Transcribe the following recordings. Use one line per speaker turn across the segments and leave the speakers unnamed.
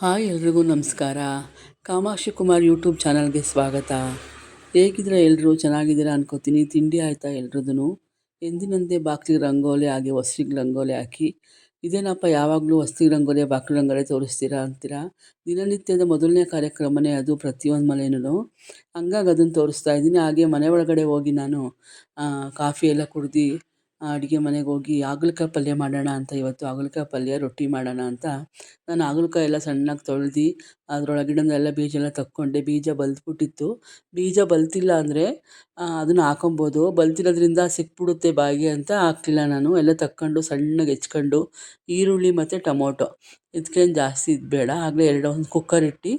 Hi ಎಲ್ರಿಗೂ ನಮಸ್ಕಾರ. Kamakshi Kumar YouTube ಚಾನಲ್ಗೆ ಸ್ವಾಗತ. ಹೇಗಿದ್ದೀರಾ ಎಲ್ಲರೂ? ಚೆನ್ನಾಗಿದ್ದೀರಾ ಅನ್ಕೋತೀನಿ. ತಿಂಡಿ ಆಯಿತಾ ಎಲ್ರದ್ದು? ಎಂದಿನಂತೆ ಬಾಗಿಲಿಗೆ ರಂಗೋಲಿ ಹಾಗೆ ಹೊಸ್ಲಿಗೆ ರಂಗೋಲಿ ಹಾಕಿ, ಇದೇನಪ್ಪ ಯಾವಾಗಲೂ ಹೊಸ್ಲಿಗೆ ರಂಗೋಲಿ ಬಾಗಿಲು ರಂಗೋಲಿ ತೋರಿಸ್ತೀರಾ ಅಂತೀರಾ. ದಿನನಿತ್ಯದ ಮೊದಲನೇ ಕಾರ್ಯಕ್ರಮನೇ ಅದು, ಪ್ರತಿಯೊಂದು ಮನೆಯೂ. ಹಂಗಾಗಿ ಅದನ್ನು ತೋರಿಸ್ತಾ ಇದ್ದೀನಿ. ಹಾಗೆ ಮನೆ ಒಳಗಡೆ ಹೋಗಿ ನಾನು ಕಾಫಿ ಎಲ್ಲ ಕುಡ್ದು ಅಡುಗೆ ಮನೆಗೆ ಹೋಗಿ ಹಾಗಲಕಾಯಿ ಪಲ್ಯ ಮಾಡೋಣ ಅಂತ, ಇವತ್ತು ಹಾಗಲಕಾಯಿ ಪಲ್ಯ ರೊಟ್ಟಿ ಮಾಡೋಣ ಅಂತ ನಾನು ಹಾಗಲಕಾಯಿ ಎಲ್ಲ ಸಣ್ಣಗೆ ತೊಳೆದು ಅದರೊಳಗಿಡನೆಲ್ಲ ಬೀಜ ಎಲ್ಲ ತಕ್ಕೊಂಡೆ. ಬೀಜ ಬಲ್ತ್ಬಿಟ್ಟಿತ್ತು. ಬೀಜ ಬಲ್ತಿಲ್ಲ ಅಂದರೆ ಅದನ್ನು ಹಾಕೊಬೋದು, ಬಲ್ತಿರೋದ್ರಿಂದ ಸಿಕ್ಬಿಡುತ್ತೆ ಬಾಯಿಗೆ ಅಂತ ಹಾಕ್ಲಿಲ್ಲ ನಾನು. ಎಲ್ಲ ತಕ್ಕೊಂಡು ಸಣ್ಣಗೆ ಹೆಚ್ಕೊಂಡು ಈರುಳ್ಳಿ ಮತ್ತು ಟೊಮೊಟೊ ಇದಕ್ಕೇನು ಜಾಸ್ತಿ ಇದು ಬೇಡ. ಆಗಲೇ ಒಂದು ಕುಕ್ಕರ್ ಇಟ್ಟು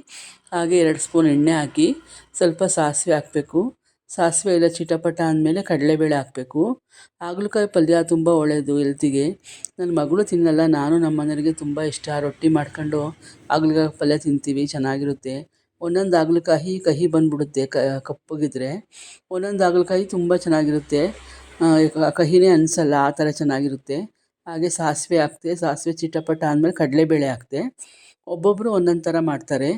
ಹಾಗೆ 2 ಸ್ಪೂನ್ ಎಣ್ಣೆ ಹಾಕಿ ಸ್ವಲ್ಪ ಸಾಸಿವೆ ಹಾಕಬೇಕು. ಸಾಸಿವೆ ಎಲ್ಲ ಚಿಟಪಟ ಅಂದಮೇಲೆ ಕಡಲೆಬೇಳೆ ಹಾಕಬೇಕು. ಹಾಗಲಕಾಯಿ ಪಲ್ಯ ತುಂಬ ಒಳ್ಳೆಯದು ಹೆಲ್ತಿಗೆ. ನನ್ನ ಮಗಳು ತಿನ್ನಲ್ಲ, ನಾನು ನಮ್ಮ ಮನೆಯವರಿಗೆ ತುಂಬ ಇಷ್ಟ. ರೊಟ್ಟಿ ಮಾಡ್ಕೊಂಡು ಹಾಗಲಕಾಯಿ ಪಲ್ಯ ತಿಂತೀವಿ, ಚೆನ್ನಾಗಿರುತ್ತೆ. ಒಂದೊಂದು ಹಾಗಲಕಾಯಿ ಕಹಿ ಬಂದುಬಿಡುತ್ತೆ ಕಪ್ಪಗಿದ್ರೆ, ಒಂದೊಂದು ಹಾಗಲಕಾಯಿ ತುಂಬ ಚೆನ್ನಾಗಿರುತ್ತೆ, ಕಹಿನೇ ಅನಿಸಲ್ಲ, ಆ ಥರ ಚೆನ್ನಾಗಿರುತ್ತೆ. ಹಾಗೆ ಸಾಸಿವೆ ಹಾಕ್ತೆ. ಸಾಸಿವೆ ಚಿಟಪಟ ಅಂದಮೇಲೆ ಕಡಲೆಬೇಳೆ ಹಾಕ್ತೆ. ಒಬ್ಬೊಬ್ಬರು ಒಂದೊಂದು ಥರ ಮಾಡ್ತಾರೆ.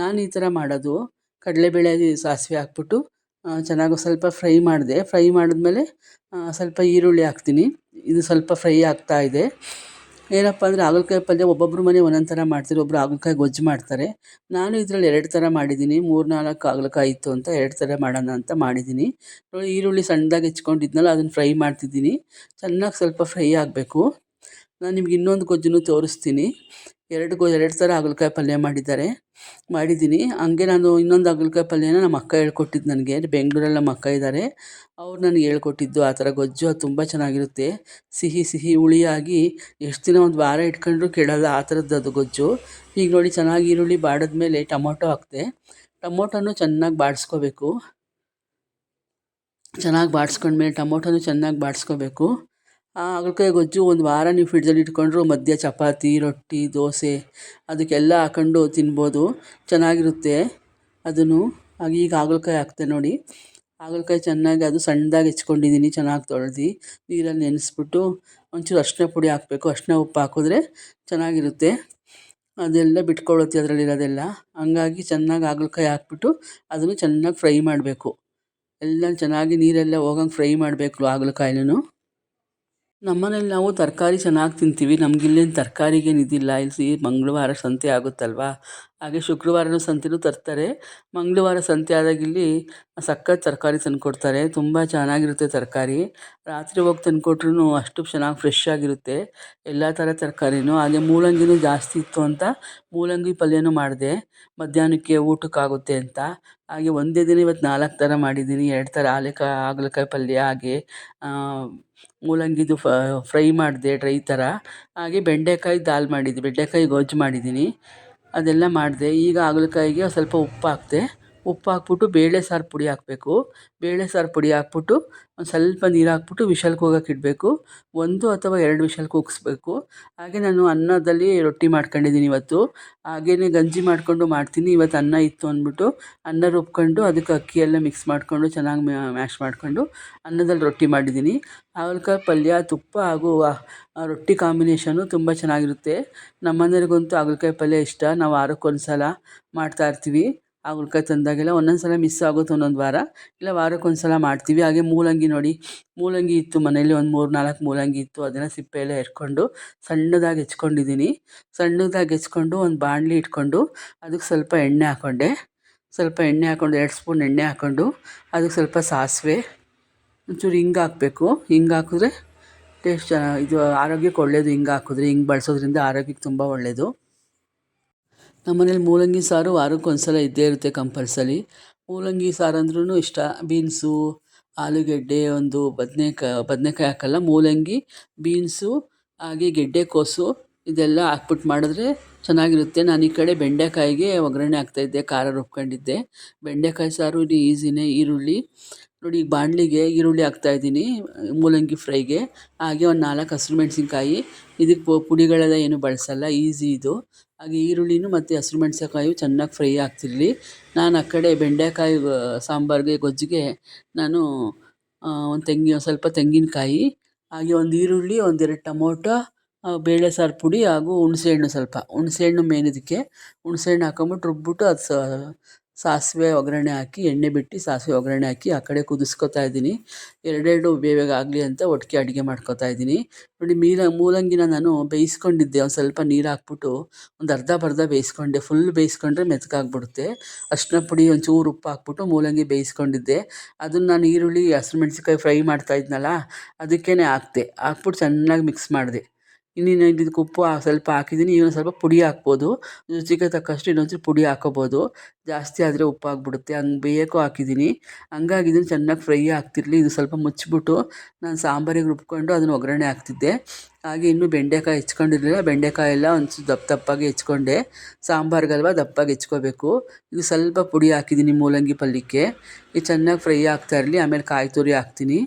ನಾನು ಈ ಥರ ಮಾಡೋದು. ಕಡಲೆಬೇಳೆ ಸಾಸಿವೆ ಹಾಕ್ಬಿಟ್ಟು ಚೆನ್ನಾಗಿ ಸ್ವಲ್ಪ ಫ್ರೈ ಮಾಡಿದೆ. ಫ್ರೈ ಮಾಡಿದ್ಮೇಲೆ ಸ್ವಲ್ಪ ಈರುಳ್ಳಿ ಹಾಕ್ತೀನಿ. ಇದು ಸ್ವಲ್ಪ ಫ್ರೈ ಆಗ್ತಾಯಿದೆ. ಏನಪ್ಪ ಅಂದರೆ ಹಾಗಲಕಾಯಿ ಪಲ್ಯ ಒಬ್ಬೊಬ್ಬರು ಮನೆ ಒಂದೊಂದು ಥರ ಮಾಡ್ತಾರೆ. ಒಬ್ಬರು ಹಾಗಲಕಾಯಿ ಗೊಜ್ಜು ಮಾಡ್ತಾರೆ. ನಾನು ಇದರಲ್ಲಿ 2 ಥರ ಮಾಡಿದ್ದೀನಿ. 3-4 ಹಾಗಲಕಾಯಿ ಇತ್ತು ಅಂತ 2 ಥರ ಮಾಡೋಣ ಅಂತ ಮಾಡಿದ್ದೀನಿ. ನೋಡಿ, ಈರುಳ್ಳಿ ಸಣ್ಣದಾಗಿ ಹೆಚ್ಕೊಂಡಿದ್ನಲ್ಲ ಅದನ್ನು ಫ್ರೈ ಮಾಡ್ತಿದ್ದೀನಿ. ಚೆನ್ನಾಗಿ ಸ್ವಲ್ಪ ಫ್ರೈ ಆಗಬೇಕು. ನಾನು ನಿಮ್ಗೆ ಇನ್ನೊಂದು ಗೊಜ್ಜನ್ನು ತೋರಿಸ್ತೀನಿ. 2 ಥರ ಹಾಗಲಕಾಯಿ ಪಲ್ಯ ಮಾಡಿದ್ದೀನಿ. ಹಂಗೆ ನಾನು ಇನ್ನೊಂದು ಹಾಗಲಕಾಯಿ ಪಲ್ಯನ ನಮ್ಮ ಅಕ್ಕ ಹೇಳ್ಕೊಟ್ಟಿದ್ದು ನನಗೆ. ಬೆಂಗಳೂರಲ್ಲಿ ನಮ್ಮ ಅಕ್ಕ ಇದ್ದಾರೆ, ಅವ್ರು ನನಗೆ ಹೇಳ್ಕೊಟ್ಟಿದ್ದು ಆ ಥರ ಗೊಜ್ಜು. ಅದು ತುಂಬ ಚೆನ್ನಾಗಿರುತ್ತೆ. ಸಿಹಿ ಸಿಹಿ ಹುಳಿಯಾಗಿ ಎಷ್ಟು ದಿನ ಒಂದು ವಾರ ಇಟ್ಕೊಂಡ್ರೂ ಕೆಡಲ್ಲ, ಆ ಥರದ್ದು ಅದು ಗೊಜ್ಜು. ಈಗ ನೋಡಿ, ಚೆನ್ನಾಗಿ ಈರುಳ್ಳಿ ಬಾಡಿದ್ಮೇಲೆ ಟೊಮೊಟೊ ಹಾಕ್ತೆ. ಟೊಮೊಟೊನು ಚೆನ್ನಾಗಿ ಬಾಡಿಸ್ಕೋಬೇಕು. ಟೊಮೊಟೊನು ಚೆನ್ನಾಗಿ ಬಾಡಿಸ್ಕೋಬೇಕು. ಆ ಹಾಗಲಕಾಯಿ ಗೊಜ್ಜು ಒಂದು ವಾರ ನೀವು ಫ್ರಿಡ್ಜಲ್ಲಿ ಇಟ್ಕೊಂಡ್ರು ಮಧ್ಯ ಚಪಾತಿ, ರೊಟ್ಟಿ, ದೋಸೆ ಅದಕ್ಕೆಲ್ಲ ಹಾಕೊಂಡು ತಿನ್ಬೋದು, ಚೆನ್ನಾಗಿರುತ್ತೆ ಅದನ್ನು. ಹಾಗೆ ಈಗ ಹಾಗಲಕಾಯಿ ಹಾಕ್ತೆ ನೋಡಿ. ಹಾಗಲಕಾಯಿ ಚೆನ್ನಾಗಿ ಅದು ಸಣ್ಣದಾಗಿ ಹೆಚ್ಕೊಂಡಿದ್ದೀನಿ, ಚೆನ್ನಾಗಿ ತೊಳೆದು ನೀರಲ್ಲಿ ನೆನೆಸ್ಬಿಟ್ಟು ಒಂಚೂರು ಅರಿಶಿನ ಪುಡಿ ಹಾಕಬೇಕು. ಅರಿಶಿನ ಉಪ್ಪು ಹಾಕಿದ್ರೆ ಚೆನ್ನಾಗಿರುತ್ತೆ, ಅದೆಲ್ಲ ಬಿಟ್ಕೊಳ್ಳುತ್ತೆ ಅದರಲ್ಲಿರೋದೆಲ್ಲ. ಹಂಗಾಗಿ ಚೆನ್ನಾಗಿ ಹಾಗಲಕಾಯಿ ಹಾಕ್ಬಿಟ್ಟು ಅದನ್ನು ಚೆನ್ನಾಗಿ ಫ್ರೈ ಮಾಡಬೇಕು. ಎಲ್ಲ ಚೆನ್ನಾಗಿ ನೀರೆಲ್ಲ ಹೋಗಂಗೆ ಫ್ರೈ ಮಾಡಬೇಕು ಹಾಗಲಕಾಯಿನೂ. ನಮ್ಮನೇಲಿ ನಾವು ತರಕಾರಿ ಚೆನ್ನಾಗಿ ತಿಂತೀವಿ. ನಮಗಿಲ್ಲೇನು ತರಕಾರಿಗೇನು ಇದಿಲ್ಲ. ಇಲ್ಲಿ ಮಂಗಳವಾರ ಸಂತೆ ಆಗುತ್ತಲ್ವ, ಹಾಗೆ ಶುಕ್ರವಾರನೂ ಸಂತೆನೂ ತರ್ತಾರೆ. ಮಂಗಳವಾರ ಸಂತೆ ಆದಾಗ ಇಲ್ಲಿ ಸಖತ್ ತರಕಾರಿ ತಂದುಕೊಡ್ತಾರೆ. ತುಂಬ ಚೆನ್ನಾಗಿರುತ್ತೆ ತರಕಾರಿ. ರಾತ್ರಿ ಹೋಗಿ ತಂದುಕೊಟ್ರು ಅಷ್ಟು ಚೆನ್ನಾಗಿ ಫ್ರೆಶ್ ಆಗಿರುತ್ತೆ ಎಲ್ಲ ಥರ ತರಕಾರಿನೂ. ಹಾಗೆ ಮೂಲಂಗಿನೂ ಜಾಸ್ತಿ ಇತ್ತು ಅಂತ ಮೂಲಂಗಿ ಪಲ್ಯನೂ ಮಾಡಿದೆ, ಮಧ್ಯಾಹ್ನಕ್ಕೆ ಊಟಕ್ಕಾಗುತ್ತೆ ಅಂತ. ಹಾಗೆ ಒಂದೇ ದಿನ ಇವತ್ತು 4 ಥರ ಮಾಡಿದ್ದೀನಿ. 2 ಥರ ಹಾಗಲಕಾಯಿ ಪಲ್ಯ, ಹಾಗೆ ಮೂಲಂಗಿದು ಫ್ರೈ ಮಾಡಿದೆ ಡ್ರೈ ಥರ, ಹಾಗೆ ಬೆಂಡೆಕಾಯಿ ದಾಲ್ ಮಾಡಿದ್ದೆ, ಬೆಂಡೆಕಾಯಿ ಗೊಜ್ಜು ಮಾಡಿದ್ದೀನಿ, ಅದೆಲ್ಲ ಮಾಡಿದೆ. ಈಗ ಹಾಗಲಕಾಯಿಗೆ ಸ್ವಲ್ಪ ಉಪ್ಪು ಹಾಕ್ತೆ. ಉಪ್ಪು ಹಾಕ್ಬಿಟ್ಟು ಬೇಳೆ ಸಾರು ಪುಡಿ ಹಾಕಬೇಕು. ಬೇಳೆ ಸಾರು ಪುಡಿ ಹಾಕ್ಬಿಟ್ಟು ಒಂದು ಸ್ವಲ್ಪ ನೀರು ಹಾಕ್ಬಿಟ್ಟು ವಿಷಲ್ಗೆ ಹೋಗೋಕೆ ಇಡಬೇಕು. 1 ಅಥವಾ 2 ವಿಷಲ್ ಕೂಗಿಸ್ಬೇಕು. ಹಾಗೆ ನಾನು ಅನ್ನದಲ್ಲಿ ರೊಟ್ಟಿ ಮಾಡ್ಕೊಂಡಿದ್ದೀನಿ ಇವತ್ತು. ಹಾಗೆಯೇ ಗಂಜಿ ಮಾಡಿಕೊಂಡು ಮಾಡ್ತೀನಿ. ಇವತ್ತು ಅನ್ನ ಇತ್ತು ಅಂದ್ಬಿಟ್ಟು ಅನ್ನ ರುಬ್ಕೊಂಡು ಅದಕ್ಕೆ ಅಕ್ಕಿ ಎಲ್ಲ ಮಿಕ್ಸ್ ಮಾಡಿಕೊಂಡು ಚೆನ್ನಾಗಿ ಮ್ಯಾಶ್ ಮಾಡಿಕೊಂಡು ಅನ್ನದಲ್ಲಿ ರೊಟ್ಟಿ ಮಾಡಿದ್ದೀನಿ. ಹಾಗಲಕಾಯಿ ಪಲ್ಯ, ತುಪ್ಪ ಹಾಗೂ ರೊಟ್ಟಿ ಕಾಂಬಿನೇಷನ್ನು ತುಂಬ ಚೆನ್ನಾಗಿರುತ್ತೆ. ನಮ್ಮ ಮನೆಯವ್ರಿಗಂತೂ ಹಾಗಲಕಾಯಿ ಪಲ್ಯ ಇಷ್ಟ. ನಾವು ವಾರಕ್ಕೊಂದು ಸಲ ಮಾಡ್ತಾಯಿರ್ತೀವಿ. ಹಾಗಲಕಾಯಿ ತಂದಾಗೆಲ್ಲ ಒಂದೊಂದು ಸಲ ಮಿಸ್ ಆಗುತ್ತೆ, ಒಂದೊಂದು ವಾರ, ಇಲ್ಲ ವಾರಕ್ಕೊಂದು ಸಲ ಮಾಡ್ತೀವಿ. ಹಾಗೆ ಮೂಲಂಗಿ ನೋಡಿ, ಮೂಲಂಗಿ ಇತ್ತು ಮನೇಲಿ, ಒಂದು 3-4 ಮೂಲಂಗಿ ಇತ್ತು. ಅದನ್ನು ಸಿಪ್ಪೆ ಎಲ್ಲ ಎರ್ಕೊಂಡು ಸಣ್ಣದಾಗಿ ಹೆಚ್ಕೊಂಡಿದ್ದೀನಿ. ಸಣ್ಣದಾಗಿ ಹೆಚ್ಕೊಂಡು ಒಂದು ಬಾಣಲಿ ಇಟ್ಕೊಂಡು ಅದಕ್ಕೆ ಸ್ವಲ್ಪ ಎಣ್ಣೆ ಹಾಕ್ಕೊಂಡೆ. 2 ಸ್ಪೂನ್ ಎಣ್ಣೆ ಹಾಕ್ಕೊಂಡು ಅದಕ್ಕೆ ಸ್ವಲ್ಪ ಸಾಸಿವೆ, ಒಂಚೂರು ಹಿಂಗೆ ಹಾಕಬೇಕು. ಹಿಂಗೆ ಹಾಕಿದ್ರೆ ಟೇಸ್ಟ್ ಇದು ಆರೋಗ್ಯಕ್ಕೆ ಒಳ್ಳೆಯದು. ಹಿಂಗೆ ಹಾಕಿದ್ರೆ, ಹಿಂಗೆ ಬಳಸೋದ್ರಿಂದ ಆರೋಗ್ಯಕ್ಕೆ ತುಂಬ ಒಳ್ಳೆಯದು. ನಮ್ಮನೇಲಿ ಮೂಲಂಗಿ ಸಾರು ವಾರಕ್ಕೊಂದು ಸಲ ಇದ್ದೇ ಇರುತ್ತೆ ಕಂಪಲ್ಸರಿ. ಮೂಲಂಗಿ ಸಾರು ಅಂದ್ರೂ ಇಷ್ಟ. ಬೀನ್ಸು, ಆಲೂಗೆಡ್ಡೆ, ಒಂದು ಬದನೇಕಾಯಿ ಹಾಕಲ್ಲ, ಮೂಲಂಗಿ, ಬೀನ್ಸು, ಹಾಗೆ ಗೆಡ್ಡೆಕೋಸು ಇದೆಲ್ಲ ಹಾಕ್ಬಿಟ್ಟು ಮಾಡಿದ್ರೆ ಚೆನ್ನಾಗಿರುತ್ತೆ. ನಾನು ಈ ಕಡೆ ಬೆಂಡೆಕಾಯಿಗೆ ಒಗ್ಗರಣೆ ಹಾಕ್ತಾಯಿದ್ದೆ, ಖಾರ ರುಬ್ಕೊಂಡಿದ್ದೆ. ಬೆಂಡೆಕಾಯಿ ಸಾರು ಇದು ಈಸಿನೇ. ಈರುಳ್ಳಿ ನೋಡಿ, ಈಗ ಬಾಣಲಿಗೆ ಈರುಳ್ಳಿ ಹಾಕ್ತಾಯಿದ್ದೀನಿ ಮೂಲಂಗಿ ಫ್ರೈಗೆ. ಹಾಗೆ ಒಂದು 4 ಹಸಿರು ಮೆಣಸಿನ್ಕಾಯಿ. ಇದಕ್ಕೆ ಪುಡಿಗಳೆಲ್ಲ ಏನು ಬಳಸಲ್ಲ, ಈಸಿ ಇದು. ಹಾಗೆ ಈರುಳ್ಳಿನೂ ಮತ್ತು ಹಸಿರು ಮೆಣಸಿನ್ಕಾಯಿ ಚೆನ್ನಾಗಿ ಫ್ರೈ ಆಗ್ತಿರಲಿ. ನಾನು ಆ ಕಡೆ ಬೆಂಡೆಕಾಯಿ ಸಾಂಬಾರಿಗೆ, ಗೊಜ್ಜಿಗೆ ನಾನು ಒಂದು ಸ್ವಲ್ಪ ತೆಂಗಿನಕಾಯಿ, ಹಾಗೆ ಒಂದು ಈರುಳ್ಳಿ, 1-2 ಟೊಮೊಟೊ, ಬೇಳೆ ಸಾರು ಪುಡಿ ಹಾಗೂ ಹುಣಸೆಹಣ್ಣು ಸ್ವಲ್ಪ ಹುಣಸೆಹಣ್ಣು ಮೇನ್ ಇದಕ್ಕೆ. ಹುಣಸೆಹಣ್ಣು ಹಾಕೊಂಬಿಟ್ಟು ರುಬ್ಬಿಟ್ಟು ಅದು ಸಾಸಿವೆ ಒಗ್ಗರಣೆ ಹಾಕಿ ಎಣ್ಣೆ ಬಿಟ್ಟು ಸಾಸಿವೆ ಒಗ್ಗರಣೆ ಹಾಕಿ ಆ ಕಡೆ ಕುದಿಸ್ಕೊತಾ ಇದ್ದೀನಿ. ಎರಡೆರಡು ಬೇಗ ಆಗಲಿ ಅಂತ ಒಟ್ಟಿಗೆ ಅಡುಗೆ ಮಾಡ್ಕೊತಾ ಇದ್ದೀನಿ. ನೋಡಿ ಮೂಲಂಗಿನ ನಾನು ಬೇಯಿಸ್ಕೊಂಡಿದ್ದೆ, ಒಂದು ಸ್ವಲ್ಪ ನೀರು ಹಾಕ್ಬಿಟ್ಟು ಒಂದು ಅರ್ಧ ಬೇಯಿಸ್ಕೊಂಡೆ. ಫುಲ್ ಬೇಯಿಸ್ಕೊಂಡ್ರೆ ಮೆತ್ತಗಾಗ್ಬಿಡುತ್ತೆ. ಅರಿಶಿನ ಪುಡಿ ಒಂಚೂರು ಉಪ್ಪು ಹಾಕ್ಬಿಟ್ಟು ಮೂಲಂಗಿ ಬೇಯಿಸ್ಕೊಂಡಿದ್ದೆ. ಅದನ್ನು ನಾನು ಈರುಳ್ಳಿ ಹಸಿಮೆಣ್ಸಿನ್ಕಾಯಿ ಫ್ರೈ ಮಾಡ್ತಾ ಇದ್ನಲ್ಲ ಅದಕ್ಕೇ ಹಾಕ್ಬಿಟ್ಟು ಚೆನ್ನಾಗಿ ಮಿಕ್ಸ್ ಮಾಡಿದೆ. ಇನ್ನೇನು ಇದಕ್ಕೆ ಉಪ್ಪು ಸ್ವಲ್ಪ ಹಾಕಿದ್ದೀನಿ. ಇನ್ನೊಂದು ಸ್ವಲ್ಪ ಪುಡಿ ಹಾಕ್ಬೋದು, ರುಚಿಗೆ ತಕ್ಕಷ್ಟು ಇನ್ನೊಂಚೂರು ಪುಡಿ ಹಾಕ್ಕೋಬೋದು. ಜಾಸ್ತಿ ಆದರೆ ಉಪ್ಪು ಆಗಿಬಿಡುತ್ತೆ, ಹಂಗೆ ಬೇಯಕ್ಕೂ ಹಾಕಿದ್ದೀನಿ. ಹಂಗಾಗಿ ಇದನ್ನು ಚೆನ್ನಾಗಿ ಫ್ರೈ ಆಗ್ತಿರಲಿ. ಇದು ಸ್ವಲ್ಪ ಮುಚ್ಚಿಬಿಟ್ಟು ನಾನು ಸಾಂಬಾರಿಗೆ ರುಬ್ಕೊಂಡು ಅದನ್ನು ಒಗ್ಗರಣೆ ಹಾಕ್ತಿದ್ದೆ. ಹಾಗೆ ಇನ್ನೂ ಬೆಂಡೆಕಾಯಿ ಹೆಚ್ಕೊಂಡಿರಲಿಲ್ಲ. ಬೆಂಡೆಕಾಯಿ ಎಲ್ಲ ಒಂಚೂರು ದಪ್ಪಗೆ ಹೆಚ್ಕೊಂಡೆ. ಸಾಂಬಾರಿಗಲ್ವ ದಪ್ಪಗೆ ಹೆಚ್ಕೋಬೇಕು. ಇದು ಸ್ವಲ್ಪ ಪುಡಿ ಹಾಕಿದ್ದೀನಿ ಮೂಲಂಗಿ ಪಲ್ಯಕ್ಕೆ. ಇದು ಚೆನ್ನಾಗಿ ಫ್ರೈ ಆಗ್ತಾ ಇರಲಿ. ಆಮೇಲೆ ಕಾಯಿ ತುರಿ ಹಾಕ್ತೀನಿ.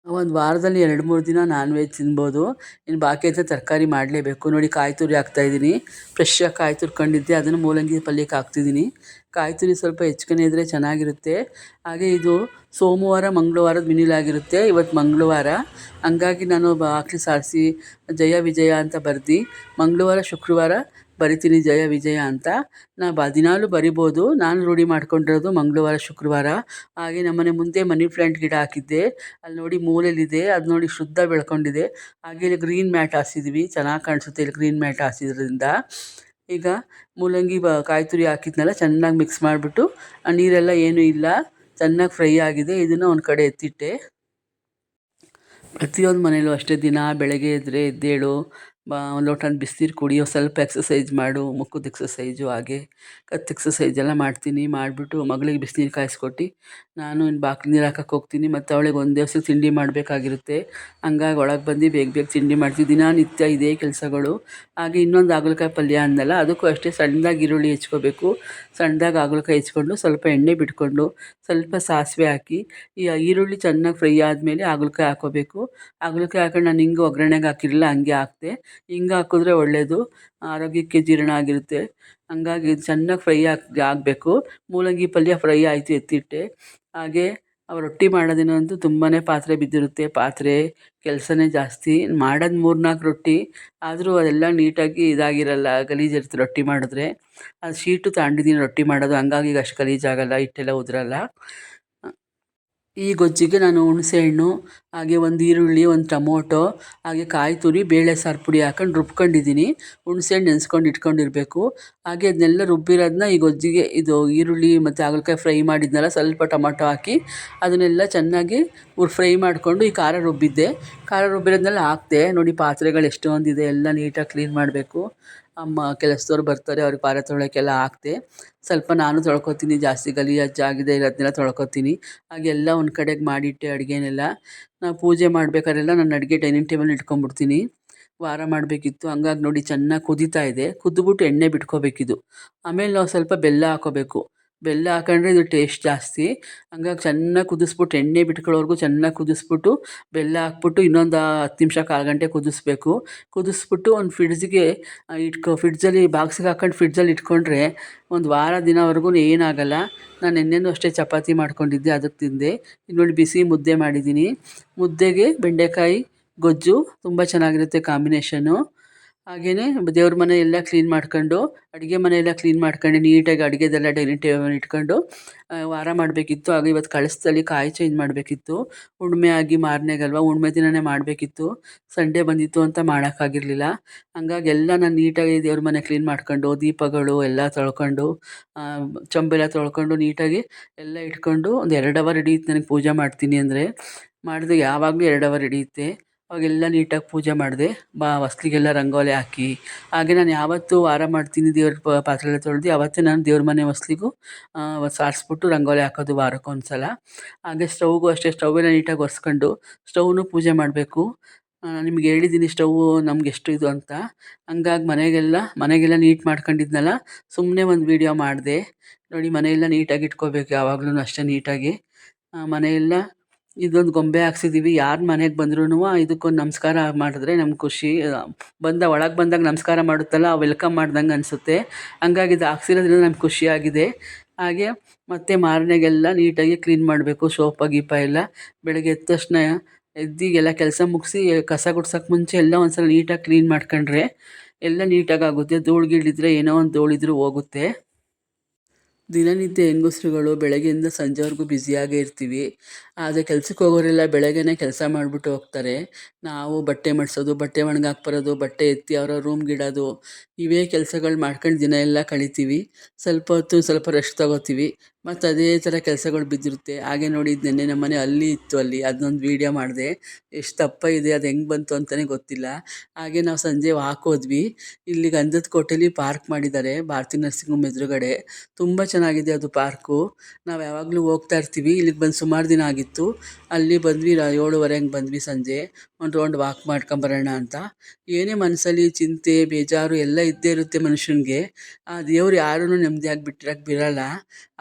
ಒಂದು ವಾರದಲ್ಲಿ 2-3 ದಿನ ನಾನ್ ವೆಜ್ ತಿನ್ಬೋದು. ಇನ್ನು ಬಾಕಿ ಅಂತ ತರಕಾರಿ ಮಾಡಲೇಬೇಕು. ನೋಡಿ ಕಾಯಿ ತುರಿ ಹಾಕ್ತಾಯಿದ್ದೀನಿ. ಫ್ರೆಶ್ಶಾಗಿ ಕಾಯಿ ತುರ್ಕೊಂಡಿದ್ದೆ ಅದನ್ನು ಮೂಲಂಗಿ ಪಲ್ಯಕ್ಕೆ ಹಾಕ್ತಿದ್ದೀನಿ. ಕಾಯಿ ತುರಿ ಸ್ವಲ್ಪ ಹೆಚ್ಕನೆ ಇದ್ದರೆ ಚೆನ್ನಾಗಿರುತ್ತೆ. ಹಾಗೆ ಇದು ಸೋಮವಾರ ಮಂಗಳವಾರದ ಮಿನಿಲಾಗಿರುತ್ತೆ. ಇವತ್ತು ಮಂಗಳವಾರ, ಹಂಗಾಗಿ ನಾನು ಬಾಕ್ಲಿ ಸಾರಿಸಿ ಜಯ ವಿಜಯ ಅಂತ ಬರ್ದು ಮಂಗಳವಾರ ಶುಕ್ರವಾರ ಬರಿತೀನಿ ಜಯ ವಿಜಯ ಅಂತ. ದಿನಾಲೂ ಬರಿಬೋದು. ನಾನು ರೂಢಿ ಮಾಡ್ಕೊಂಡಿರೋದು ಮಂಗಳವಾರ ಶುಕ್ರವಾರ. ಹಾಗೆ ನಮ್ಮನೆ ಮುಂದೆ ಮನಿ ಪ್ಲ್ಯಾಂಟ್ ಗಿಡ ಹಾಕಿದ್ದೆ, ಅಲ್ಲಿ ನೋಡಿ ಮೂಲೆಯಲ್ಲಿದೆ. ಅದು ನೋಡಿ ಶುದ್ಧ ಬೆಳ್ಕೊಂಡಿದೆ. ಹಾಗೆ ಇಲ್ಲಿ ಗ್ರೀನ್ ಮ್ಯಾಟ್ ಹಾಸಿದ್ವಿ, ಚೆನ್ನಾಗಿ ಕಾಣಿಸುತ್ತೆ ಇಲ್ಲಿ ಗ್ರೀನ್ ಮ್ಯಾಟ್ ಹಾಸಿದ್ರಿಂದ. ಈಗ ಮೂಲಂಗಿ ಕಾಯಿ ತುರಿ ಹಾಕಿದ್ನಲ್ಲ ಚೆನ್ನಾಗಿ ಮಿಕ್ಸ್ ಮಾಡಿಬಿಟ್ಟು, ನೀರೆಲ್ಲ ಏನೂ ಇಲ್ಲ, ಚೆನ್ನಾಗಿ ಫ್ರೈ ಆಗಿದೆ. ಇದನ್ನು ಒಂದು ಕಡೆ ಎತ್ತಿಟ್ಟೆ. ಪ್ರತಿಯೊಂದು ಮನೇಲೂ ಅಷ್ಟೇ, ದಿನ ಬೆಳಗ್ಗೆ ಎದ್ದೇಳು, ಒಂದು ಲೋಟ ಬಿಸಿನೀರು ಕುಡಿಯೋ, ಸ್ವಲ್ಪ ಎಕ್ಸಸೈಜ್ ಮಾಡು, ಮುಖದ ಎಕ್ಸಸೈಜು ಹಾಗೆ ಕತ್ತು ಎಕ್ಸಸೈಜ್ ಎಲ್ಲ ಮಾಡ್ತೀನಿ. ಮಾಡಿಬಿಟ್ಟು ಮಗಳಿಗೆ ಬಿಸಿನೀರು ಕಾಯಿಸ್ಕೊಟ್ಟು ನಾನು ಇನ್ನು ಬಾಕ್ಲಿಗೆ ನೀರು ಹಾಕಕ್ಕೆ ಹೋಗ್ತೀನಿ. ಮತ್ತು ಅವಳಿಗೆ ಒಂದೇ ಹೊಸ ತಿಂಡಿ ಮಾಡಬೇಕಾಗಿರುತ್ತೆ. ಹಂಗಾಗಿ ಒಳಗೆ ಬಂದು ಬೇಗ ತಿಂಡಿ ಮಾಡ್ತೀನಿ. ದಿನನಿತ್ಯ ಇದೇ ಕೆಲಸಗಳು. ಹಾಗೆ ಇನ್ನೊಂದು ಹಾಗಲಕಾಯಿ ಪಲ್ಯ ಅಂದಲ್ಲ, ಅದಕ್ಕೂ ಅಷ್ಟೇ ಸಣ್ಣದಾಗಿ ಈರುಳ್ಳಿ ಹೆಚ್ಕೋಬೇಕು. ಸಣ್ಣದಾಗಿ ಹಾಗಲಕಾಯಿ ಹೆಚ್ಕೊಂಡು ಸ್ವಲ್ಪ ಎಣ್ಣೆ ಬಿಟ್ಕೊಂಡು ಸ್ವಲ್ಪ ಸಾಸಿವೆ ಹಾಕಿ ಈ ಈರುಳ್ಳಿ ಚೆನ್ನಾಗಿ ಫ್ರೈ ಆದಮೇಲೆ ಹಾಗಲಕಾಯಿ ಹಾಕ್ಕೋಬೇಕು. ಹಾಗಲಕಾಯಿ ಹಾಕೊಂಡು ನಾನು ಹಿಂಗೆ ಒಗ್ಗರಣೆಗೆ ಹಾಕಿರಲಿಲ್ಲ, ಹಂಗೆ ಹಾಕಿದೆ. ಹಿಂಗೆ ಹಾಕಿದ್ರೆ ಒಳ್ಳೆಯದು, ಆರೋಗ್ಯಕ್ಕೆ ಜೀರ್ಣ ಆಗಿರುತ್ತೆ. ಹಂಗಾಗಿ ಚೆನ್ನಾಗಿ ಫ್ರೈ ಆಗಬೇಕು. ಮೂಲಂಗಿ ಪಲ್ಯ ಫ್ರೈ ಆಯಿತು, ಎತ್ತಿಟ್ಟೆ. ಹಾಗೆ ರೊಟ್ಟಿ ಮಾಡೋದೇನಂತೂ ತುಂಬಾ ಪಾತ್ರೆ ಬಿದ್ದಿರುತ್ತೆ. ಪಾತ್ರೆ ಕೆಲಸನೇ ಜಾಸ್ತಿ. ಮಾಡೋದು 3-4 ರೊಟ್ಟಿ, ಆದರೂ ಅದೆಲ್ಲ ನೀಟಾಗಿ ಇದಾಗಿರಲ್ಲ, ಗಲೀಜಿರುತ್ತೆ ರೊಟ್ಟಿ ಮಾಡಿದ್ರೆ. ಅದು ಶೀಟು ತಗೊಂಡಿದ್ದೀನಿ ರೊಟ್ಟಿ ಮಾಡೋದು, ಹಂಗಾಗಿ ಈಗ ಅಷ್ಟು ಗಲೀಜಾಗಲ್ಲ, ಹಿಟ್ಟೆಲ್ಲ ಉದುರಲ್ಲ. ಈ ಗೊಜ್ಜಿಗೆ ನಾನು ಹುಣಸೆಹಣ್ಣು, ಹಾಗೆ ಒಂದು ಈರುಳ್ಳಿ, ಒಂದು ಟೊಮೊಟೊ, ಹಾಗೆ ಕಾಯಿ ತುರಿ, ಬೇಳೆ ಸಾರು ಪುಡಿ ಹಾಕೊಂಡು ರುಬ್ಕೊಂಡಿದ್ದೀನಿ. ಹುಣಸೆಹಣ್ಣು ನೆನೆಸ್ಕೊಂಡು ಇಟ್ಕೊಂಡಿರಬೇಕು. ಹಾಗೆ ಅದನ್ನೆಲ್ಲ ರುಬ್ಬಿರೋದನ್ನ ಈ ಗೊಜ್ಜಿಗೆ, ಇದು ಈರುಳ್ಳಿ ಮತ್ತು ಹಾಗಲಕಾಯಿ ಫ್ರೈ ಮಾಡಿದ್ನಲ್ಲ, ಸ್ವಲ್ಪ ಟೊಮೊಟೊ ಹಾಕಿ ಅದನ್ನೆಲ್ಲ ಚೆನ್ನಾಗಿ ಫ್ರೈ ಮಾಡಿಕೊಂಡು ಈ ಖಾರ ರುಬ್ಬಿರೋದನ್ನೆಲ್ಲ ಹಾಕಿದೆ. ನೋಡಿ ಪಾತ್ರೆಗಳು ಎಷ್ಟೊಂದಿದೆ, ಎಲ್ಲ ನೀಟಾಗಿ ಕ್ಲೀನ್ ಮಾಡಬೇಕು. ಅಮ್ಮ ಕೆಲಸದವ್ರು ಬರ್ತಾರೆ, ಅವ್ರಿಗೆ ಪಾತ್ರೆ ತೊಳೆಯೋಕ್ಕೆಲ್ಲ ಹಾಕಿದೆ. ಸ್ವಲ್ಪ ನಾನು ತೊಳ್ಕೊತೀನಿ, ಜಾಸ್ತಿ ಗಲೀಜಾಗಿದೆ ಇರೋದನ್ನೆಲ್ಲ ತೊಳ್ಕೊತೀನಿ. ಹಾಗೆಲ್ಲ ಒಂದು ಕಡೆಗೆ ಮಾಡಿಟ್ಟೆ ಅಡುಗೆನೆಲ್ಲ. ನಾವು ಪೂಜೆ ಮಾಡಬೇಕಾದ್ರೆಲ್ಲ ನಾನು ಅಡುಗೆ ಡೈನಿಂಗ್ ಟೇಬಲ್ ಇಟ್ಕೊಂಡ್ಬಿಡ್ತೀನಿ. ವಾರ ಮಾಡಬೇಕಿತ್ತು, ಹಂಗಾಗಿ ನೋಡಿ ಚೆನ್ನಾಗಿ ಕುದೀತಾ ಇದೆ. ಕುದ್ದುಬಿಟ್ಟು ಎಣ್ಣೆ ಬಿಟ್ಕೋಬೇಕಿದು. ಆಮೇಲೆ ನಾವು ಸ್ವಲ್ಪ ಬೆಲ್ಲ ಹಾಕ್ಕೋಬೇಕು. ಬೆಲ್ಲ ಹಾಕೊಂಡ್ರೆ ಇದು ಟೇಸ್ಟ್ ಜಾಸ್ತಿ. ಹಂಗಾಗಿ ಚೆನ್ನಾಗಿ ಕುದಿಸ್ಬಿಟ್ಟು, ಎಣ್ಣೆ ಬಿಟ್ಕೊಳ್ಳೋವರೆಗೂ ಚೆನ್ನಾಗಿ ಕುದಿಸ್ಬಿಟ್ಟು ಬೆಲ್ಲ ಹಾಕ್ಬಿಟ್ಟು ಇನ್ನೊಂದು 10 ನಿಮಿಷ, ಕಾಲು ಗಂಟೆ ಕುದಿಸ್ಬೇಕು. ಕುದಿಸ್ಬಿಟ್ಟು ಒಂದು ಫ್ರಿಡ್ಜಲ್ಲಿ ಬಾಕ್ಸಿಗೆ ಹಾಕೊಂಡು ಫ್ರಿಡ್ಜಲ್ಲಿ ಇಟ್ಕೊಂಡ್ರೆ ಒಂದು ವಾರ ದಿನವರೆಗೂ ಏನಾಗಲ್ಲ. ನಾನು ನೆನ್ನೆನೂ ಅಷ್ಟೇ ಚಪಾತಿ ಮಾಡ್ಕೊಂಡಿದ್ದೆ, ಅದಕ್ಕೆ ತಿಂದೆ. ಈಗ ನೋಡಿ ಬಿಸಿ ಮುದ್ದೆ ಮಾಡಿದ್ದೀನಿ. ಮುದ್ದೆಗೆ ಬೆಂಡೆಕಾಯಿ ಗೊಜ್ಜು ತುಂಬ ಚೆನ್ನಾಗಿರುತ್ತೆ ಕಾಂಬಿನೇಷನ್ನು. ಹಾಗೆಯೇ ದೇವ್ರ ಮನೆ ಎಲ್ಲ ಕ್ಲೀನ್ ಮಾಡ್ಕೊಂಡು, ಅಡುಗೆ ಮನೆಯೆಲ್ಲ ಕ್ಲೀನ್ ಮಾಡ್ಕೊಂಡು ನೀಟಾಗಿ ಅಡುಗೆದೆಲ್ಲ ಡೈನಿಂಗ್ ಟೇಬಲ್ ಇಟ್ಕೊಂಡು ವಾರ ಮಾಡಬೇಕಿತ್ತು. ಆಗ ಇವತ್ತು ಕಳಸದಲ್ಲಿ ಕಾಯಿ ಚೇಂಜ್ ಮಾಡಬೇಕಿತ್ತು. ಹುಣ್ಣಿಮೆ ಆಗಿ ಮಾರನೇಗಲ್ವ, ಹುಣ್ಣಿಮೆ ದಿನವೇ ಮಾಡಬೇಕಿತ್ತು. ಸಂಡೇ ಬಂದಿತ್ತು ಅಂತ ಮಾಡೋಕ್ಕಾಗಿರಲಿಲ್ಲ. ಹಂಗಾಗಿ ಎಲ್ಲ ನಾನು ನೀಟಾಗಿ ದೇವ್ರ ಮನೆ ಕ್ಲೀನ್ ಮಾಡ್ಕೊಂಡು, ದೀಪಗಳು ಎಲ್ಲ ತೊಳ್ಕೊಂಡು, ಚೊಂಬೆಲ್ಲ ತೊಳ್ಕೊಂಡು ನೀಟಾಗಿ ಎಲ್ಲ ಇಟ್ಕೊಂಡು ಒಂದು 2 ಅವರ್ ಹಿಡಿಯುತ್ತೆ ನನಗೆ ಪೂಜೆ ಮಾಡ್ತೀನಿ ಅಂದರೆ. ಮಾಡಿದ್ರೆ ಯಾವಾಗಲೂ 2 ಅವರ್ ಹಿಡಿಯುತ್ತೆ. ಅವಾಗೆಲ್ಲ ನೀಟಾಗಿ ಪೂಜೆ ಮಾಡಿದೆ. ಹೊಸ್ಲಿಗೆಲ್ಲ ರಂಗೋಲಿ ಹಾಕಿ, ಹಾಗೆ ನಾನು ಯಾವತ್ತೂ ವಾರ ಮಾಡ್ತೀನಿ ದೇವ್ರ ಪಾತ್ರೆ ಎಲ್ಲ ತೊಳೆದು ಅವತ್ತೇ ನಾನು ದೇವ್ರ ಮನೆ ಹೊಸ್ಲಿಗೂ ಸಾರಿಸ್ಬಿಟ್ಟು ರಂಗೋಲಿ ಹಾಕೋದು ವಾರಕ್ಕೊಂದು ಸಲ. ಹಾಗೆ ಸ್ಟವ್ಗೂ ಅಷ್ಟೇ, ಸ್ಟವೆಲ್ಲ ನೀಟಾಗಿ ಒರೆಸ್ಕೊಂಡು ಸ್ಟವ್ನು ಪೂಜೆ ಮಾಡಬೇಕು. ನಿಮ್ಗೆ ಹೇಳಿದ್ದೀನಿ ಸ್ಟವ್ವು ನಮ್ಗೆ ಎಷ್ಟು ಇದು ಅಂತ. ಹಂಗಾಗಿ ಮನೆಗೆಲ್ಲ ನೀಟ್ ಮಾಡ್ಕೊಂಡಿದ್ನಲ್ಲ, ಸುಮ್ಮನೆ ಒಂದು ವೀಡಿಯೋ ಮಾಡಿದೆ. ನೋಡಿ ಮನೆಯೆಲ್ಲ ನೀಟಾಗಿ ಇಟ್ಕೋಬೇಕು ಯಾವಾಗಲೂ ಅಷ್ಟೇ ನೀಟಾಗಿ. ಮನೆಯೆಲ್ಲ ಇದೊಂದು ಗೊಂಬೆ ಹಾಕ್ಸಿದ್ದೀವಿ. ಯಾರು ಮನೆಗೆ ಬಂದ್ರೂ ಇದಕ್ಕೊಂದು ನಮಸ್ಕಾರ ಮಾಡಿದ್ರೆ ನಮ್ಗೆ ಖುಷಿ. ಒಳಗೆ ಬಂದಾಗ ನಮಸ್ಕಾರ ಮಾಡುತ್ತಲ್ಲ, ವೆಲ್ಕಮ್ ಮಾಡ್ದಂಗೆ ಅನಿಸುತ್ತೆ. ಹಂಗಾಗಿ ಇದು ಹಾಕ್ಸಿರೋದ್ರಿಂದ ನಮ್ಗೆ ಖುಷಿಯಾಗಿದೆ. ಹಾಗೆ ಮತ್ತು ಮಾರನೆಗೆಲ್ಲ ನೀಟಾಗಿ ಕ್ಲೀನ್ ಮಾಡಬೇಕು. ಸೋಪ ಗೀಪ ಎಲ್ಲ ಬೆಳಗ್ಗೆ ಎದ್ದ ತಕ್ಷಣ ಎದ್ದಿಗೆಲ್ಲ ಕೆಲಸ ಮುಗಿಸಿ ಕಸ ಗುಡ್ಸೋಕ್ಕೆ ಮುಂಚೆ ಎಲ್ಲ ಒಂದು ಸಲ ನೀಟಾಗಿ ಕ್ಲೀನ್ ಮಾಡ್ಕೊಂಡ್ರೆ ಎಲ್ಲ ನೀಟಾಗಿ ಆಗುತ್ತೆ. ಧೂಳು ಗೀಳಿದ್ರೆ ಏನೋ ಒಂದು ಧೂಳಿದ್ರೂ ಹೋಗುತ್ತೆ. ದಿನನಿತ್ಯ ಹೆಂಗಸ್ರುಗಳು ಬೆಳಗ್ಗೆಯಿಂದ ಸಂಜೆವರೆಗೂ ಬ್ಯುಸಿಯಾಗೇ ಇರ್ತೀವಿ. ಆದರೆ ಕೆಲ್ಸಕ್ಕೆ ಹೋಗೋರೆಲ್ಲ ಬೆಳಗ್ಗೆನೇ ಕೆಲಸ ಮಾಡಿಬಿಟ್ಟು ಹೋಗ್ತಾರೆ. ನಾವು ಬಟ್ಟೆ ಮಡಿಸೋದು, ಬಟ್ಟೆ ಒಣಗಾಕಿ ಬರೋದು, ಬಟ್ಟೆ ಎತ್ತಿ ಅವ್ರವ್ರ ರೂಮ್ಗಿಡೋದು, ಇವೇ ಕೆಲಸಗಳು ಮಾಡ್ಕೊಂಡು ದಿನ ಎಲ್ಲ ಕಳಿತೀವಿ. ಸ್ವಲ್ಪ ಹೊತ್ತು ಸ್ವಲ್ಪ ರೆಸ್ಟ್ ತೊಗೋತೀವಿ. ಮತ್ತು ಅದೇ ಥರ ಕೆಲಸಗಳು ಬಿದ್ದಿರುತ್ತೆ. ಹಾಗೆ ನೋಡಿ ನೆನ್ನೆ ನಮ್ಮನೆ ಹಲ್ಲಿ ಇತ್ತು, ಅದನ್ನೊಂದು ವೀಡಿಯೋ ಮಾಡಿದೆ. ಎಷ್ಟು ದಪ್ಪ ಇದೆ, ಅದು ಹೆಂಗೆ ಬಂತು ಅಂತಲೇ ಗೊತ್ತಿಲ್ಲ. ಹಾಗೆ ನಾವು ಸಂಜೆ ವಾಕ್ ಹೋದ್ವಿ. ಇಲ್ಲಿ ಗಂಧದ ಕೋಟೆಲಿ ಪಾರ್ಕ್ ಮಾಡಿದ್ದಾರೆ, ಭಾರತಿ ನರ್ಸಿಂಗ್ ಹೋಮ್ ಎದುರುಗಡೆ. ತುಂಬ ಚೆನ್ನಾಗಿದೆ ಅದು ಪಾರ್ಕು. ನಾವು ಯಾವಾಗಲೂ ಹೋಗ್ತಾ ಇರ್ತೀವಿ. ಇಲ್ಲಿಗೆ ಬಂದು ಸುಮಾರು ದಿನ ಆಗಿತ್ತು. ಅಲ್ಲಿ ಬಂದ್ವಿ, 7:30 ಹಂಗೆ ಬಂದ್ವಿ ಸಂಜೆ. ಒಂದು ರೌಂಡ್ ವಾಕ್ ಮಾಡ್ಕೊಂಬರೋಣ ಅಂತ. ಏನೇ ಮನಸ್ಸಲ್ಲಿ ಚಿಂತೆ ಬೇಜಾರು ಎಲ್ಲ ಇದ್ದೇ ಇರುತ್ತೆ ಮನುಷ್ಯನಿಗೆ. ಆ ದೇವ್ರು ಯಾರನ್ನೂ ನೆಮ್ಮದಿಯಾಗಿ ಬಿಟ್ಟಿರಕ್ಕೆ ಬಿಡಲ್ಲ.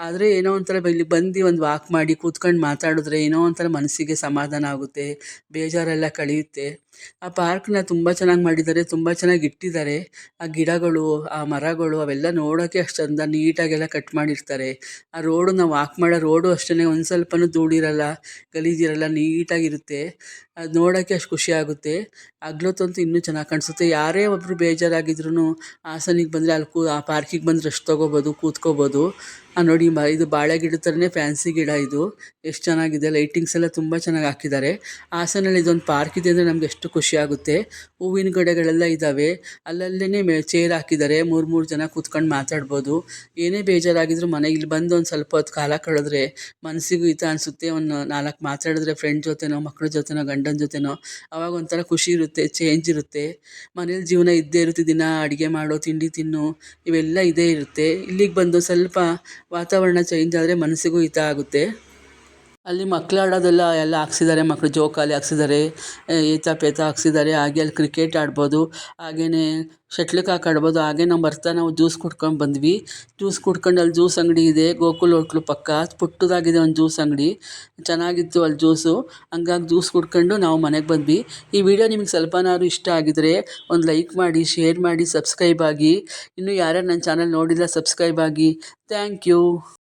ಆದರೆ ಏನೋ ಒಂಥರ ಇಲ್ಲಿಗೆ ಬಂದು ಒಂದು ವಾಕ್ ಮಾಡಿ ಕೂತ್ಕೊಂಡು ಮಾತಾಡಿದ್ರೆ ಏನೋ ಒಂಥರ ಮನಸ್ಸಿಗೆ ಸಮಾಧಾನ ಆಗುತ್ತೆ, ಬೇಜಾರೆಲ್ಲ ಕಳೆಯುತ್ತೆ. ಆ ಪಾರ್ಕ್ನ ತುಂಬ ಚೆನ್ನಾಗಿ ಮಾಡಿದ್ದಾರೆ, ತುಂಬ ಚೆನ್ನಾಗಿ ಇಟ್ಟಿದ್ದಾರೆ. ಆ ಗಿಡಗಳು, ಆ ಮರಗಳು ಅವೆಲ್ಲ ನೋಡೋಕ್ಕೆ ಅಷ್ಟು ಚಂದ ನೀಟಾಗೆಲ್ಲ ಕಟ್ ಮಾಡಿರ್ತಾರೆ. ಆ ರೋಡು, ನಾವು ವಾಕ್ ಮಾಡೋ ರೋಡು ಅಷ್ಟೇ, ಒಂದು ಸ್ವಲ್ಪನೂ ಧೂಳಿರಲ್ಲ, ಗಲೀಜಿರಲ್ಲ, ನೀಟಾಗಿರುತ್ತೆ. ಅದು ನೋಡೋಕ್ಕೆ ಅಷ್ಟು ಖುಷಿ ಆಗುತ್ತೆ. ಹಗ್ಲೊತ್ತಂತೂ ಇನ್ನೂ ಚೆನ್ನಾಗಿ ಕಾಣಿಸುತ್ತೆ. ಯಾರೇ ಒಬ್ಬರು ಬೇಜಾರಾಗಿದ್ರೂ ಹಾಸನಿಗೆ ಬಂದರೆ ಅಲ್ಲಿ ಆ ಪಾರ್ಕಿಗೆ ಬಂದು ರೆಸ್ಟ್ ತೊಗೋಬೋದು, ಕೂತ್ಕೋಬೋದು. ನೋಡಿ ಇದು ಬಾಳೆ ಗಿಡದ ಥರನೇ ಫ್ಯಾನ್ಸಿ ಗಿಡ ಇದು. ಎಷ್ಟು ಚೆನ್ನಾಗಿದೆ, ಲೈಟಿಂಗ್ಸ್ ಎಲ್ಲ ತುಂಬ ಚೆನ್ನಾಗಿ ಹಾಕಿದ್ದಾರೆ. ಹಾಸನಲ್ಲಿ ಇದೊಂದು ಪಾರ್ಕ್ ಇದೆ ಅಂದರೆ ನಮ್ಗೆ ಎಷ್ಟು ಖುಷಿ ಆಗುತ್ತೆ. ಹೂವಿನ ಗಿಡಗಳೆಲ್ಲ ಇದ್ದಾವೆ, ಅಲ್ಲಲ್ಲೇ ಚೇರ್ ಹಾಕಿದ್ದಾರೆ, 3 ಜನ ಕೂತ್ಕೊಂಡು ಮಾತಾಡ್ಬೋದು. ಏನೇ ಬೇಜಾರಾಗಿದ್ದರೂ ಮನೆಗೆ ಇಲ್ಲಿ ಬಂದು ಒಂದು ಸ್ವಲ್ಪ ಹೊತ್ತು ಕಾಲ ಕಳೆದ್ರೆ ಮನಸ್ಸಿಗೂ ಹಿತ ಅನಿಸುತ್ತೆ. ಒಂದು 4 ಮಾತಾಡಿದ್ರೆ ಫ್ರೆಂಡ್ ಜೊತೆನೋ, ಮಕ್ಕಳ ಜೊತೆನೋ, ಗಂಡನ ಜೊತೆನೋ, ಅವಾಗ ಒಂಥರ ಖುಷಿ ಇರುತ್ತೆ, ಚೇಂಜ್ ಇರುತ್ತೆ. ಮನೇಲಿ ಜೀವನ ಇದ್ದೇ ಇರುತ್ತೆ, ದಿನ ಅಡುಗೆ ಮಾಡೋ, ತಿಂಡಿ ತಿನ್ನು, ಇವೆಲ್ಲ ಇದೇ ಇರುತ್ತೆ. ಇಲ್ಲಿಗೆ ಬಂದು ಸ್ವಲ್ಪ ವಾತಾವರಣ ಚೇಂಜ್ ಆದರೆ ಮನಸ್ಸಿಗೂ ಹಿತ ಆಗುತ್ತೆ. ಅಲ್ಲಿ ಮಕ್ಳು ಆಡೋದೆಲ್ಲ ಎಲ್ಲ ಹಾಕ್ಸಿದ್ದಾರೆ, ಮಕ್ಕಳು ಜೋಕಾಲಿ ಹಾಕ್ಸಿದ್ದಾರೆ, ಈತ ಪೇತ ಹಾಕ್ಸಿದ್ದಾರೆ. ಹಾಗೆ ಅಲ್ಲಿ ಕ್ರಿಕೆಟ್ ಆಡ್ಬೋದು, ಹಾಗೆಯೇ ಶಟ್ಲ್ಕಾಕ್ ಆಡ್ಬೋದು. ಹಾಗೆ ನಾವು ಜ್ಯೂಸ್ ಕುಡ್ಕೊಂಡು ಬಂದ್ವಿ. ಜ್ಯೂಸ್ ಕುಡ್ಕೊಂಡು ಅಲ್ಲಿ ಜ್ಯೂಸ್ ಅಂಗಡಿ ಇದೆ, ಗೋಕುಲ್ ಹೋಟ್ಲು ಪಕ್ಕ, ಪುಟ್ಟದಾಗಿದೆ ಒಂದು ಜ್ಯೂಸ್ ಅಂಗಡಿ, ಚೆನ್ನಾಗಿತ್ತು ಅಲ್ಲಿ ಜ್ಯೂಸು. ಹಂಗಾಗಿ ಜ್ಯೂಸ್ ಕುಡ್ಕೊಂಡು ನಾವು ಮನೆಗೆ ಬಂದ್ವಿ. ಈ ವಿಡಿಯೋ ನಿಮಗೆ ಸ್ವಲ್ಪನಾದ್ರು ಇಷ್ಟ ಆಗಿದರೆ ಒಂದು ಲೈಕ್ ಮಾಡಿ, ಶೇರ್ ಮಾಡಿ, ಸಬ್ಸ್ಕ್ರೈಬ್ ಆಗಿ. ಇನ್ನೂ ಯಾರ್ಯಾರು ನನ್ನ ಚಾನಲ್ ನೋಡಿಲ್ಲ ಸಬ್ಸ್ಕ್ರೈಬ್ ಆಗಿ. Thank you.